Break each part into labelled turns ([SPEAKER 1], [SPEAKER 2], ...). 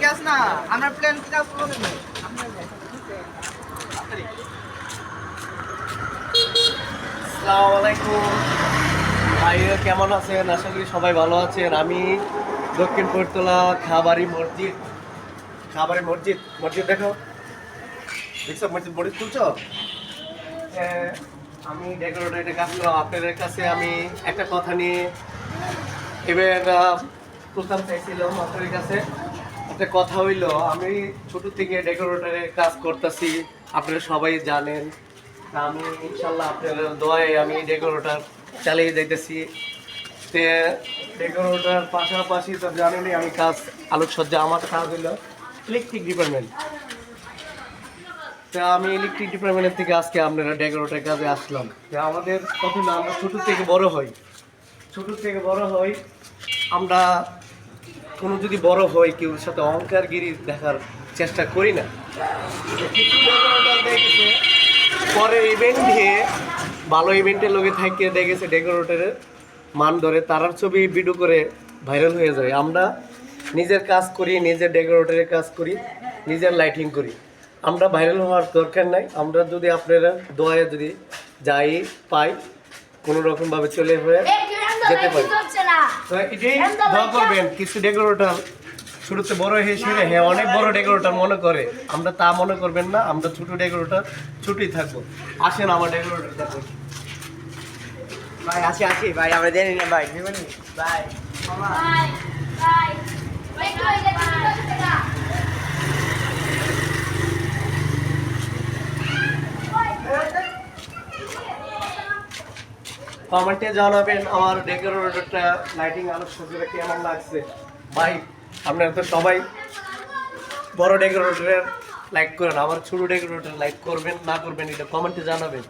[SPEAKER 1] কাজ না আমরা প্ল্যান কি কাজ করব না
[SPEAKER 2] আসসালামু আলাইকুম ভাইরা, কেমন আছেন? আশা করি সবাই ভালো আছেন। আমি দক্ষিণ পৈরতলা খাবারি মসজিদ মসজিদ দেখো, দেখছো মসজিদ মসজিদ তুলছো? আমি ডেকোরেটরের কাজ করলাম। আপনাদের কাছে আমি একটা কথা নিয়ে এবার প্রস্তাব চাইছিলাম আপনাদের কাছে। একটা কথা হইলো, আমি ছোট থেকে ডেকোরেটরের কাজ করতেছি, আপনারা সবাই জানেন। আমি ইনশাল্লাহ আপনাদের দোয়ায় আমি ডেকোরেটর চালিয়ে যাইতেছি। তে ডেকোরেটর পাশাপাশি তো জানেনই আমি কাজ আলোকসজ্জা, আমার কাজ হইলো ইলেকট্রিক ডিপার্টমেন্ট। তা আমি ইলেকট্রিক ডিপার্টমেন্টের থেকে আজকে আপনারা ডেকোরেটরের কাজে আসলাম। আমাদের কত না, আমরা ছোট থেকে বড় হই। আমরা কোনো যদি বড় হই, কেউ সাথে অহংকারগিরি দেখার চেষ্টা করি না। কিছু ডেকোরেটর দেখেছে পরে ইভেন্ট দিয়ে ভালো ইভেন্টের লোকে থাকে দেখেছে ডেকোরেটরের মান ধরে, তারার ছবি ভিডিও করে ভাইরাল হয়ে যায়। আমরা নিজের কাজ করি, নিজের ডেকোরেটরের কাজ করি, নিজের লাইটিং করি। আমরা ভাইরাল হওয়ার দরকার নাই। আমরা যদি আপনারা দোয়ায় যদি যাই পাই, কোনো রকমভাবে চলে হয়ে যেতে পারি। তো এটাই দোয়া করবেন। কিছু ডেকোরেটর শুরুতে বড় হিসেবে অনেক বড় ডেকোরেটর মনে করে, আমরা তা মনে করবেন না। আমরা ছোট ডেকোরেটর ছোটই থাকবো। আসেন আমার ডেকোরেটর থাকবো
[SPEAKER 1] ভাই আসি ভাই আমরা জানি না ভাই নিবনি ভাই
[SPEAKER 2] কমেন্টে জানাবেন আমার ডেকোরেটরটা লাইটিং আলোকসজ্জাটা কেমন লাগছে। ভাই আপনারা তো সবাই বড় ডেকোরেটরের লাইক করেন, আমার ছোট ডেকোরেটর লাইক করবেন না করবেন এটা কমেন্টে জানাবেন।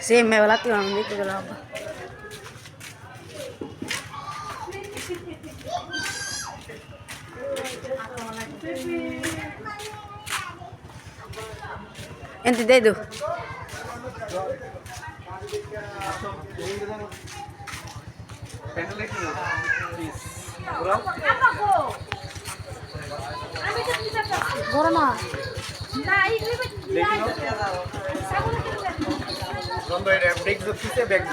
[SPEAKER 3] Sí, me va la tía, me dice que la va. Ente dedo. বড় না না এই
[SPEAKER 2] পিছে ব্যাগ